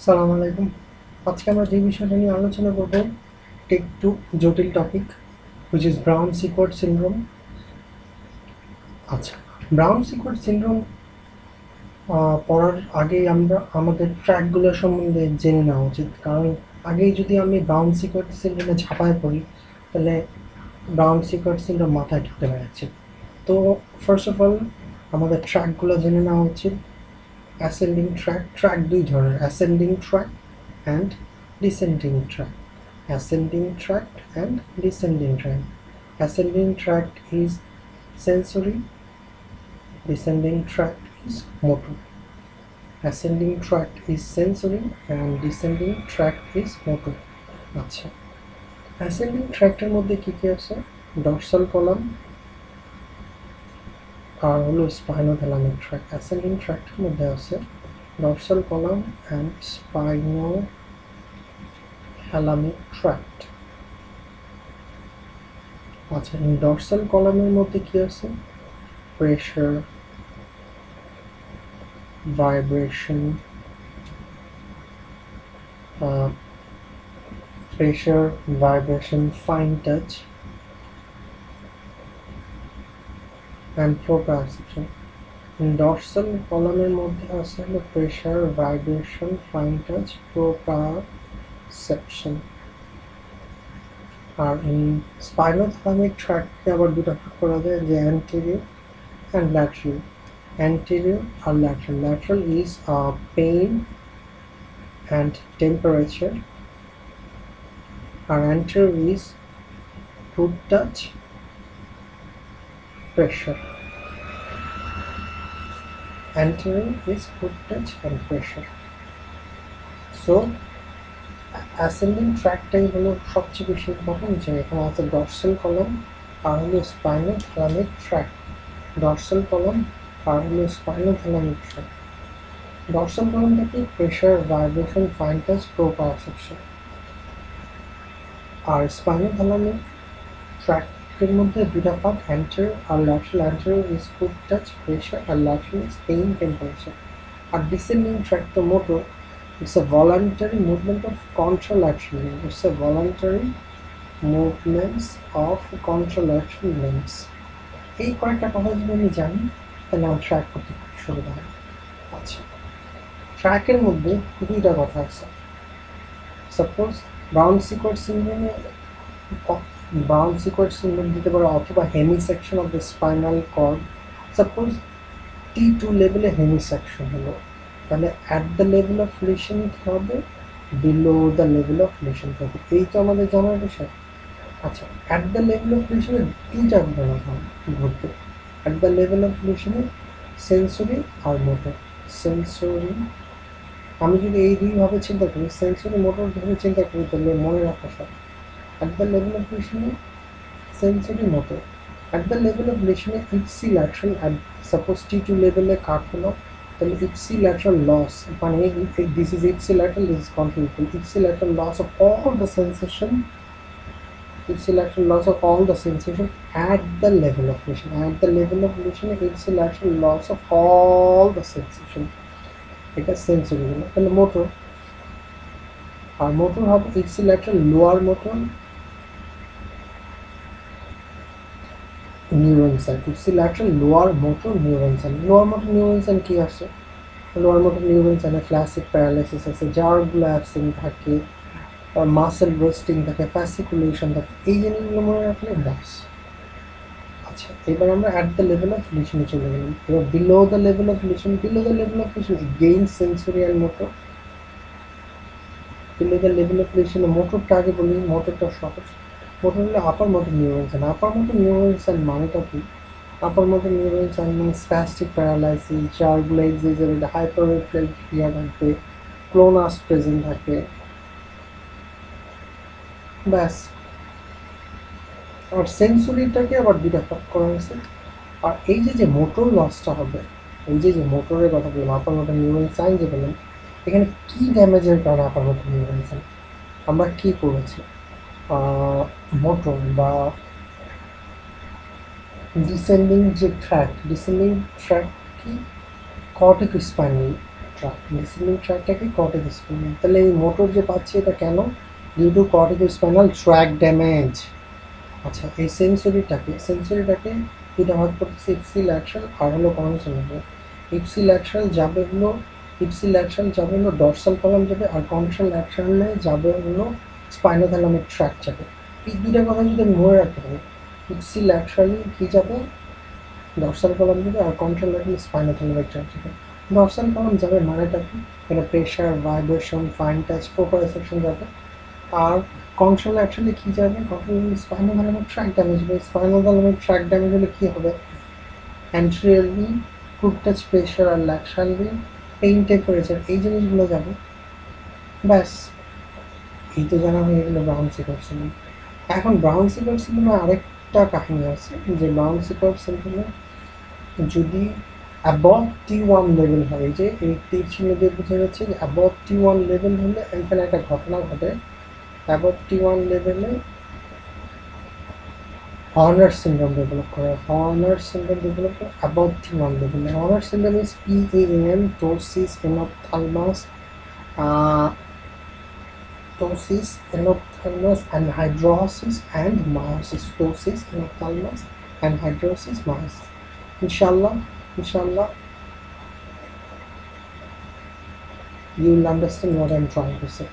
সালাম আলাইকুম। আজকে আমরা যে বিষয়টা নিয়ে আলোচনা করব একটু জটিল topic, which is Brown Sequard syndrome. আচ্ছা, ব্রাউন সিকোয়ার্ড সিনড্রোম পড়ার আগেই আমরা আমাদের ট্র্যাকগুলো সম্বন্ধে জেনে নেওয়া উচিত, কারণ আগেই যদি আমি ব্রাউন সিকোয়ার্ড সিনড্রোমে ঝাঁপায় পড়ি তাহলে ব্রাউন সিকোয়ার্ড সিনড্রোম মাথায় ঢুকতে পারছে। তো ফার্স্ট অফ অল আমাদের ট্র্যাকগুলো জেনে নেওয়া উচিত। অ্যাসেন্ডিং ট্র্যাক, ট্র্যাক দুই ধরনের, ascending track and descending track. Ascending tract and descending tract. Ascending tract is sensory, descending tract is motor. Ascending tract is sensory and descending tract is motor. আচ্ছা, ascending ট্র্যাক্টের মধ্যে কি কি আছে? Dorsal column আর হলো spinothalamic tract. Ascending ট্র্যাক্টের মধ্যে আছে dorsal column and স্পাইনোথ্যালামিক tract. আচ্ছা, ডর্সাল কলামের মধ্যে কি আছে? Pressure, vibration, pressure, vibration, fine touch, and proprioception. In dorsal column এর মধ্যে আছে হলো pressure, vibration, fine touch, proprioception. R in spinothalamic tract কে আবার দুটো ভাগ করা যায়, যে anterior and lateral. Anterior or lateral. Lateral is pain and temperature. Our anterior is foot touch, pressure. Anterior is foot touch and pressure. So ascending tract-টাই হলো সবচেয়ে বেশি important, যে এখানে আছে ডর্সাল কলাম আর হলো স্পাইনোথ্যালামিক ট্র্যাক্ট। ডর্সাল কলাম আর হলো স্পাইনোথ্যালামিক ট্র্যাক্ট। ডর্সাল কলামটা কি? Pressure, vibration, fine touch, proprioception. আর স্পাইনোথ্যালামিক ট্র্যাক্টের মধ্যে দুটা পার্ট, অ্যান্টেরিয়র আর lateral. Anterior is foot touch, pressure, আর ল্যাটারাল ইজ পেইন, টেম্পারেচার। আর ডিসেন্ডিং ট্র্যাক্ট তো motor, it's a voluntary movement of contralateral limb. It's a voluntary movements of contralateral limbs. এই কয়েকটা কথা যদি আমি জানি তাহলে আমি ট্র্যাক করতে খুব সুবিধা হয়। আচ্ছা, ট্র্যাকের মধ্যে দুইটা কথা আছে। সাপোজ ব্রাউন সিকোয়ার্ড সিনড্রোমে ব্রাউন সিকোয়ার্ড সিনড্রোম দিতে পারে, অথবা hemisection of the spinal cord. Suppose T2 লেভেলে হেমিসেকশন হলো, তাহলে at the level of lesion কি হবে? Below the level of lesion হবে। এই তো আমাদের জানার বিষয়। আচ্ছা, অ্যাট দ্য লেভেল অফ লিশনে দুইটা ঘটনা ঘটবে। অ্যাট দ্য লেভেল অফ লিশনে সেন্সরি আর মোটর। সেন্সরি, আমি যদি এই দুইভাবে চিন্তা করি, সেন্সরি মোটর ধরে চিন্তা করি, তাহলে মনে রাখা সব। অ্যাট দ্য লেভেল অফ লিশনে sensory motor. At the level of লিশনে ইপসিল্যাটারাল, অ্যাট সাপোজ T2 লেভেলে কাট হলো, তাহলে ipsilateral loss, মানে this is ipsilateral, this is contralateral. Ipsilateral loss of all the sensation, ipsilateral loss of all the sensation at the level of lesion. At the level of lesion, ipsilateral loss of all the sensation. এটা sensory হলো। তাহলে motor, আর motor হবে ipsilateral lower motor neuron cell. ipsilateral lower motor neuron cell. Lower motor neuron cell কি আছে? Lower motor neuron সেলে ফ্ল্যাসিক paralysis আছে, জারগুলো absent থাকে, আর মাসেল ব্রেস্টিং থাকে, ফ্যাসিকুলেশন থাকে। এই জিনিসগুলো মনে রাখলে ব্যাস। আচ্ছা, এবার আমরা অ্যাট দ্য লেভেল অফ লিশনে চলে গেলাম। এবার below the level of lesion. Below the level of lesion gain sensory and motor. Below the level of লিশনে মোটরটা আগে বলি, মোটরটা সহজ। মোটর হলো upper motor neuron cell. Upper motor neuron cell মানেটা কি? আপার মোটর নিউরন সেল মানে স্প্যাস্টিক প্যারালাইসিস, জারগুলো এক্সাজারেট, হাইপার রেফ্লেক্সিয়া থাকবে, ক্লোনাস প্রেজেন্ট থাকে, ব্যাস। আর সেন্সরিটাকে আবার দুটা ভাগ করা হয়েছে। আর এই যে মোটর লসটা হবে, এই যে মোটরের কথা বললাম, আপার মোটর নিউরন সাইন যে বললাম, এখানে কি ড্যামেজের কারণে আপার মোটর নিউরন সাইন আমরা কি করেছি? মোটর বা ডিসেন্ডিং যে ট্র্যাক, ডিসেন্ডিং ট্র্যাক কি? Corticospinal. ট্র্যাক, ডিসেন্ডিং ট্র্যাকটাকে কর্টিক স্পাইনাল। তাহলে এই মোটর যে পাচ্ছি এটা কেন? Due to corticospinal tract damage. আচ্ছা, এই সেন্সরিটাকে দুটা ভাগ করতেছে, ইপসি ল্যাটারাল আর হলো কনসোলেটর। ইপসি ল্যাটারাল যাবে হলো ডরসাল কলাম যাবে, আর কনট্রাল ল্যাটারালে যাবে হলো স্পাইনোথ্যালামিক ট্র্যাক যাবে। এই দুইটা কথা যদি আমি মনে রাখতে পারি, ইপসি ল্যাটারালি কি যাবে, ডরসাল কলাম যাবে, আর কন্ট্রোল ল্যাটারালি স্পাইনোথ্যালামিক ট্র্যাক যাবে। ডরসাল কলাম যাবে মানেটা কি? এটা প্রেশার, ভাইব্রেশন, ফাইন টাচ, প্রোপ্রাইসেপশন যাবে। আর কন্ট্রোল অ্যাকচুয়ালি কী যাবে, কন্ট্রোল স্পাইনোথ্যালামিক ট্র্যাক ড্যামেজ হবে। স্পাইনোথ্যালামিক ট্র্যাক ড্যামেজ হলে কী হবে? অ্যান্টেরিয়রলি ফুট টাচ প্রেশার আর ল্যাটারালি পেইন টেম্পারেচার, এই জিনিসগুলো যাবে। ব্যাস, এই তো জানা হয়ে গেলো ব্রাউন সিগার সিন্ড্রোম। এখন ব্রাউন সিগার সিন্ড্রোমে আরেকটা কাহিনী আছে, যে ব্রাউন সিগার সিন্ড্রোমে যদি অ্যাবভ T1 লেভেল হয়, এই যে এই তীর চিহ্ন দিয়ে বোঝা যাচ্ছে যে অ্যাবভ T1 লেভেল হলে এখানে একটা ঘটনা ঘটে। অ্যাবভ T1 লেভেলে হর্নার সিন্ড্রোম ডেভেলপ করে। অ্যাবভ T1 লেভেলে Honor syndrome is PAM, ptosis, enophthalmos, anhidrosis, and meiosis. Ptosis, enophthalmos, anhidrosis, meiosis. Inshallah, you will understand what I'm trying to say.